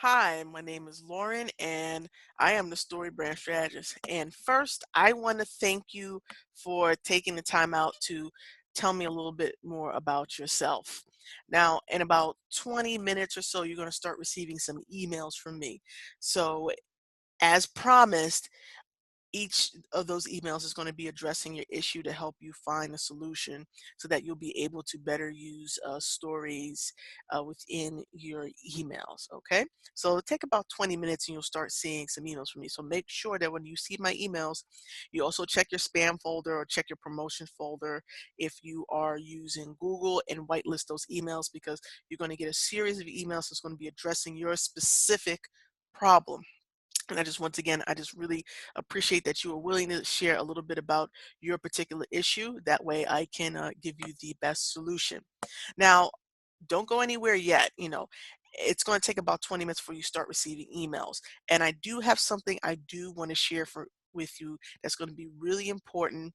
Hi, my name is Lauren, and I am the Story Brand Strategist. And first, I want to thank you for taking the time out to tell me a little bit more about yourself. Now, in about 20 minutes or so, you're going to start receiving some emails from me. So, as promised, each of those emails is going to be addressing your issue to help you find a solution so that you'll be able to better use stories within your emails. Okay, so it'll take about 20 minutes and you'll start seeing some emails from me. So make sure that when you see my emails, you also check your spam folder or check your promotion folder if you are using Google, and whitelist those emails, because you're going to get a series of emails that's going to be addressing your specific problem. And once again, I just really appreciate that you are willing to share a little bit about your particular issue. That way I can give you the best solution. Now, don't go anywhere yet. It's going to take about 20 minutes before you start receiving emails. And I do have something I do want to share with you that's going to be really important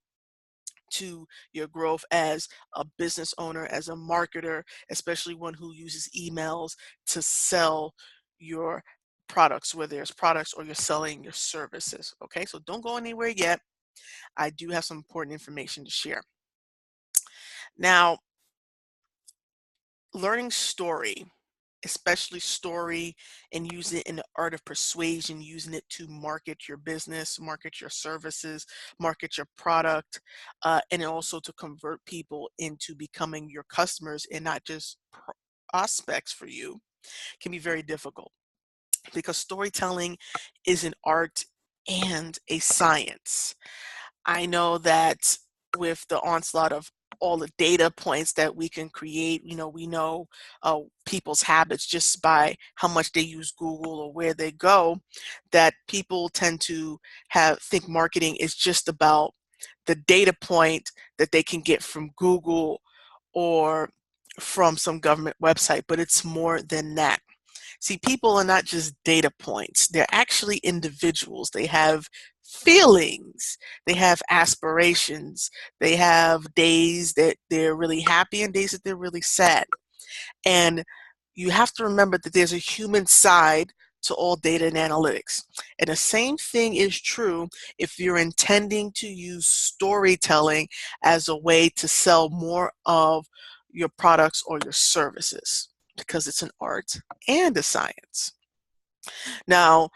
to your growth as a business owner, as a marketer, especially one who uses emails to sell your products, whether it's products or you're selling your services. Okay, so don't go anywhere yet. I do have some important information to share. Now, learning story, especially story, and using it in the art of persuasion, using it to market your business, market your services, market your product, and also to convert people into becoming your customers and not just prospects for you, can be very difficult, because storytelling is an art and a science. I know that with the onslaught of all the data points that we can create, we know people's habits just by how much they use Google or where they go, that people tend to think marketing is just about the data point that they can get from Google or from some government website, but it's more than that. See, people are not just data points. They're actually individuals. They have feelings. They have aspirations. They have days that they're really happy and days that they're really sad. And you have to remember that there's a human side to all data and analytics. And the same thing is true if you're intending to use storytelling as a way to sell more of your products or your services, because it's an art and a science. Now,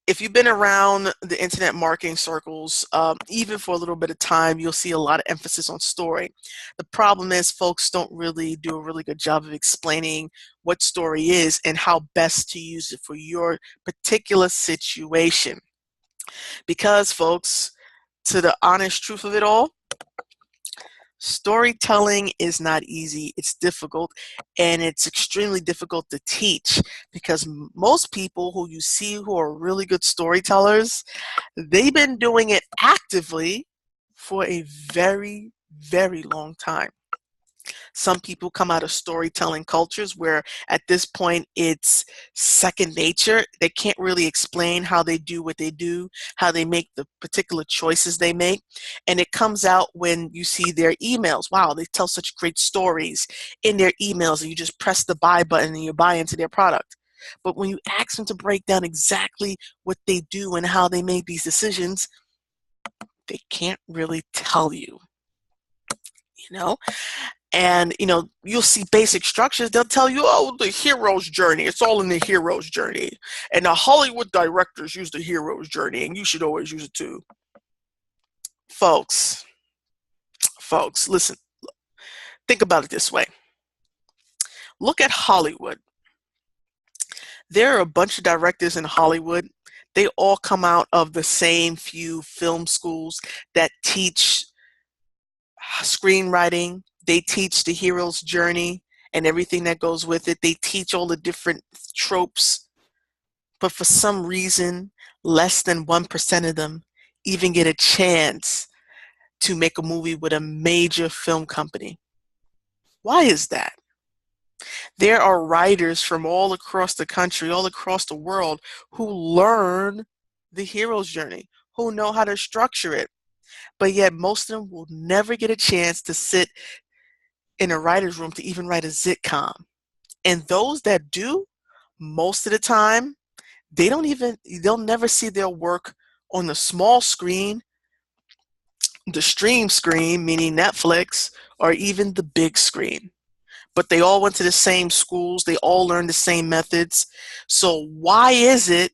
if you've been around the internet marketing circles, even for a little bit of time, you'll see a lot of emphasis on story. The problem is folks don't really do a really good job of explaining what story is and how best to use it for your particular situation. Because, folks, to the honest truth of it all, storytelling is not easy. It's difficult, and it's extremely difficult to teach, because most people who you see who are really good storytellers, they've been doing it actively for a very, very long time. Some people come out of storytelling cultures where at this point it's second nature. They can't really explain how they do what they do, how they make the particular choices they make. And it comes out when you see their emails. Wow, they tell such great stories in their emails, and you just press the buy button and you buy into their product. But when you ask them to break down exactly what they do and how they make these decisions, they can't really tell you, you know? And, you'll see basic structures. They'll tell you, oh, the hero's journey. It's all in the hero's journey. And the Hollywood directors use the hero's journey, and you should always use it too. Folks, listen, think about it this way. Look at Hollywood. There are a bunch of directors in Hollywood. They all come out of the same few film schools that teach screenwriting. They teach the hero's journey and everything that goes with it. They teach all the different tropes. But for some reason, less than 1% of them even get a chance to make a movie with a major film company. Why is that? There are writers from all across the country, all across the world, who learn the hero's journey, who know how to structure it. But yet most of them will never get a chance to sit in a writer's room to even write a sitcom. And those that do, most of the time, they'll never see their work on the small screen, the stream screen, meaning Netflix, or even the big screen. But they all went to the same schools, they all learned the same methods. So why is it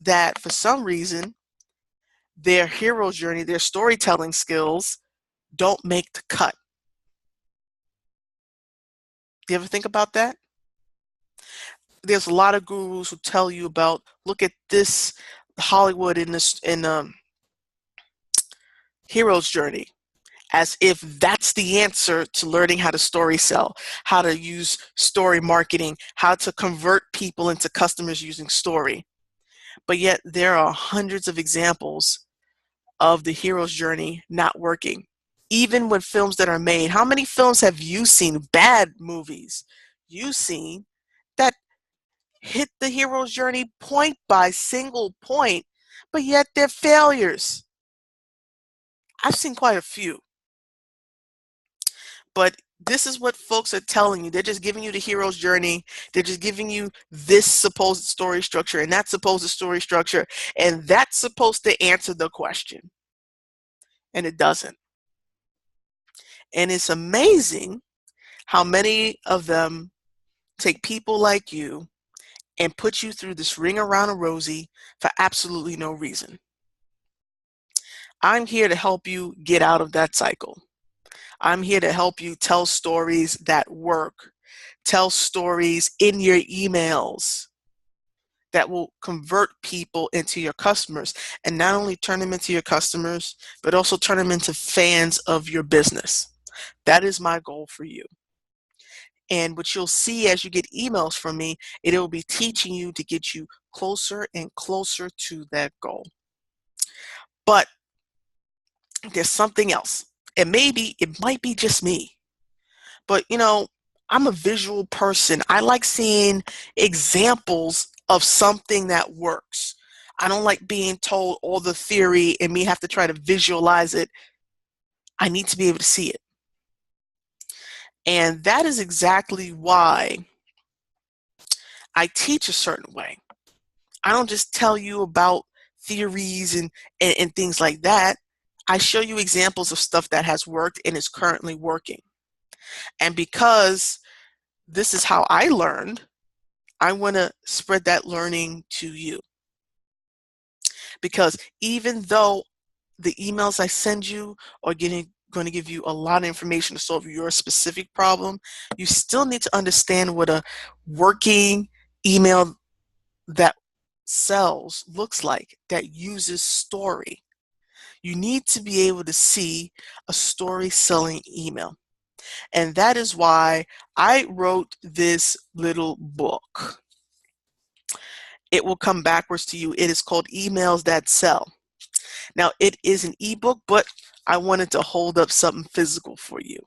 that for some reason their hero's journey, their storytelling skills don't make the cut? Do you ever think about that? There's a lot of gurus who tell you about, look at this Hollywood in hero's journey, as if that's the answer to learning how to story sell, how to use story marketing, how to convert people into customers using story. But yet there are hundreds of examples of the hero's journey not working. Even with films that are made, how many films have you seen, bad movies you've seen, that hit the hero's journey point by single point, but yet they're failures? I've seen quite a few. But this is what folks are telling you. They're just giving you the hero's journey. They're just giving you this supposed story structure and that supposed story structure, and that's supposed to answer the question. And it doesn't. And it's amazing how many of them take people like you and put you through this ring around a rosy for absolutely no reason. I'm here to help you get out of that cycle. I'm here to help you tell stories that work. Tell stories in your emails that will convert people into your customers, and not only turn them into your customers, but also turn them into fans of your business. That is my goal for you. And what you'll see as you get emails from me, it will be teaching you to get you closer and closer to that goal. But there's something else. And maybe it might be just me. But I'm a visual person. I like seeing examples of something that works. I don't like being told all the theory and me have to try to visualize it. I need to be able to see it. And that is exactly why I teach a certain way. I don't just tell you about theories and things like that. I show you examples of stuff that has worked and is currently working. And because this is how I learned, I want to spread that learning to you. Because even though the emails I send you are going to give you a lot of information to solve your specific problem, you still need to understand what a working email that sells looks like, that uses story. You need to be able to see a story selling email. And that is why I wrote this little book. It will come backwards to you. It is called Emails That Sell. Now, it is an ebook, but I wanted to hold up something physical for you.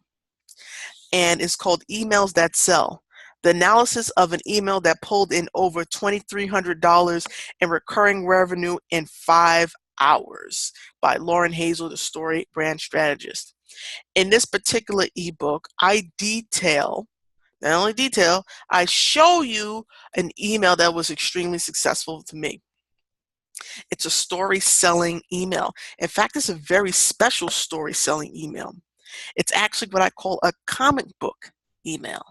And it's called Emails That Sell: The Analysis of an Email That Pulled in Over $2,300 in Recurring Revenue in 5 Hours, by Lauren Hazel, the Story Brand Strategist. In this particular ebook, I show you an email that was extremely successful to me. It's a story selling email. In fact, it's a very special story selling email. It's actually what I call a comic book email.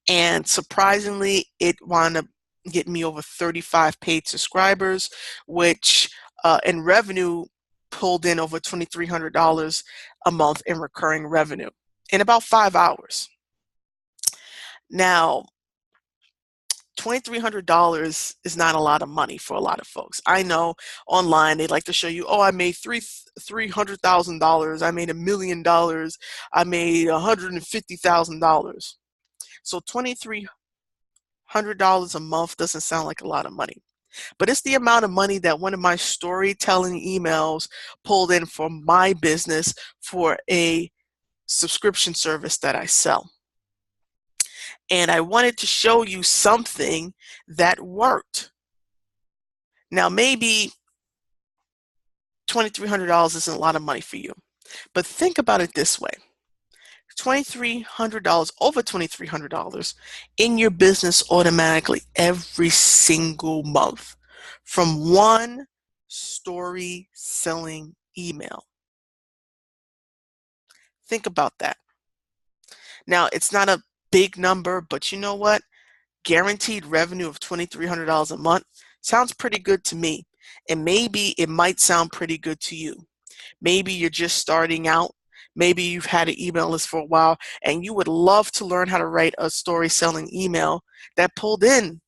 And surprisingly, it wound up getting me over 35 paid subscribers, which in revenue pulled in over $2,300 a month in recurring revenue in about 5 hours. Now, $2,300 is not a lot of money for a lot of folks. I know online they like to show you, oh, I made $300,000, I made $1 million, I made $150,000. So $2,300 a month doesn't sound like a lot of money, but it's the amount of money that one of my storytelling emails pulled in for my business for a subscription service that I sell. And I wanted to show you something that worked. Now, maybe $2,300 isn't a lot of money for you, but think about it this way. $2,300, over $2,300 in your business automatically every single month from one story selling email. Think about that. Now, it's not a big number, but you know what? Guaranteed revenue of $2,300 a month sounds pretty good to me. And maybe it might sound pretty good to you. Maybe you're just starting out. Maybe you've had an email list for a while and you would love to learn how to write a story selling email that pulled in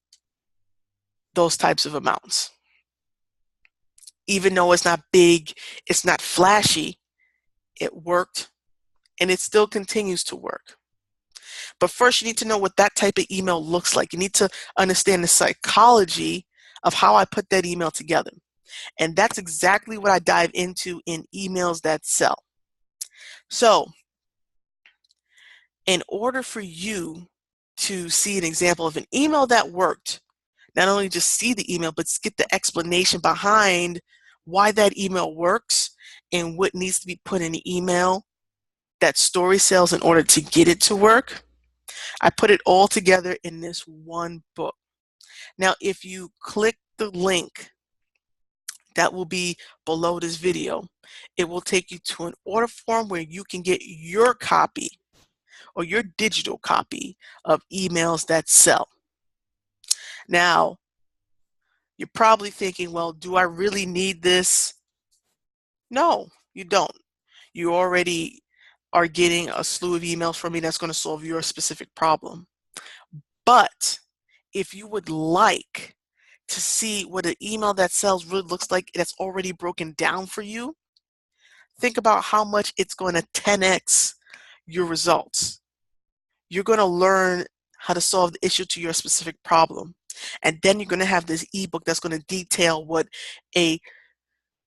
those types of amounts. Even though it's not big, it's not flashy, it worked and it still continues to work. But first, you need to know what that type of email looks like. You need to understand the psychology of how I put that email together. And that's exactly what I dive into in Emails That Sell. So, in order for you to see an example of an email that worked, not only just see the email, but get the explanation behind why that email works and what needs to be put in the email that story sells in order to get it to work, I put it all together in this one book. Now, if you click the link that will be below this video, it will take you to an order form where you can get your copy or your digital copy of Emails That Sell. Now, you're probably thinking, well, do I really need this? No, you don't. You already are getting a slew of emails from me that's going to solve your specific problem. But if you would like to see what an email that sells really looks like that's already broken down for you, think about how much it's going to 10x your results. You're going to learn how to solve the issue to your specific problem. And then you're going to have this ebook that's going to detail what a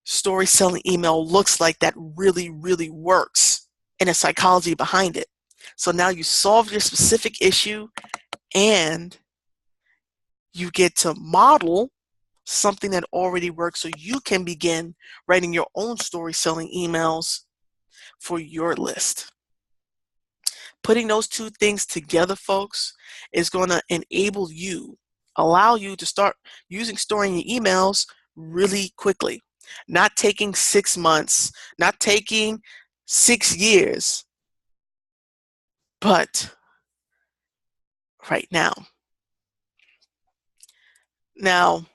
story selling email looks like that really, really works and the psychology behind it. So now you solve your specific issue and you get to model something that already works so you can begin writing your own story selling emails for your list. Putting those two things together, folks, is going to enable you, allow you to start using storing your emails really quickly. Not taking 6 months, not taking 6 years, but right now. Now,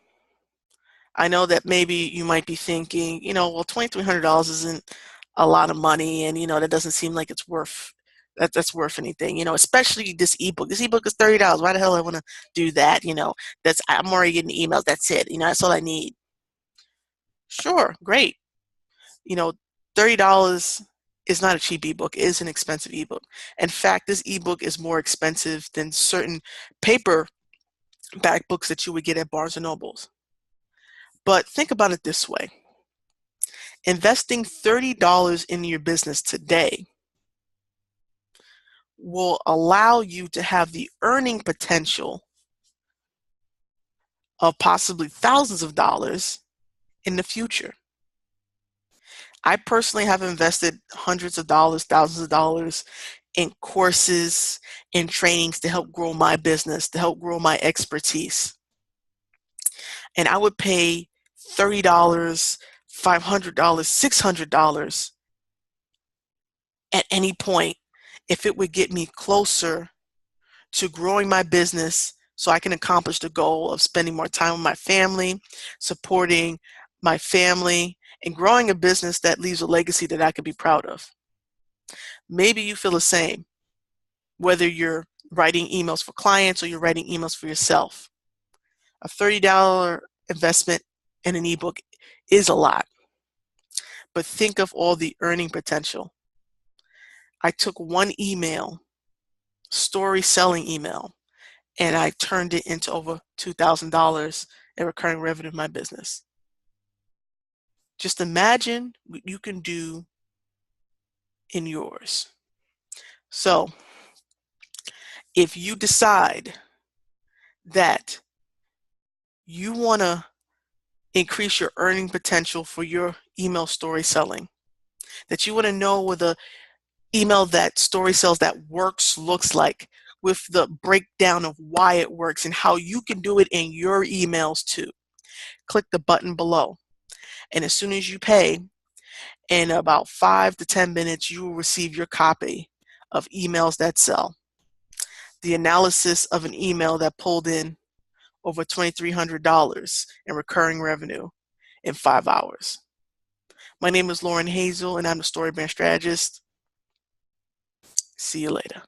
I know that maybe you might be thinking, well, $2,300 isn't a lot of money, and that doesn't seem like it's worth that's worth anything. Especially this ebook. This ebook is $30. Why the hell I want to do that? I'm already getting emails. That's it. That's all I need. Sure, great. $30 is not a cheap ebook. It is an expensive ebook. In fact, this ebook is more expensive than certain paperback books that you would get at Barnes and Nobles. But think about it this way. Investing $30 in your business today will allow you to have the earning potential of possibly thousands of dollars in the future. I personally have invested hundreds of dollars, thousands of dollars in courses and trainings to help grow my business, to help grow my expertise. And I would pay $30, $500, $600 at any point if it would get me closer to growing my business so I can accomplish the goal of spending more time with my family, supporting my family, and growing a business that leaves a legacy that I could be proud of. Maybe you feel the same, whether you're writing emails for clients or you're writing emails for yourself. A $30 investment in an ebook is a lot, but think of all the earning potential. I took one email, story selling email, and I turned it into over $2,000 in recurring revenue in my business. Just imagine what you can do in yours. So, if you decide that you want to increase your earning potential for your email story selling, that you want to know what the email that story sells that works looks like, with the breakdown of why it works and how you can do it in your emails too. click the button below. And as soon as you pay, in about 5 to 10 minutes, you will receive your copy of Emails That Sell, the analysis of an email that pulled in over $2,300 in recurring revenue in 5 hours. My name is Lauren Hazel, and I'm the Story Brand Strategist. See you later.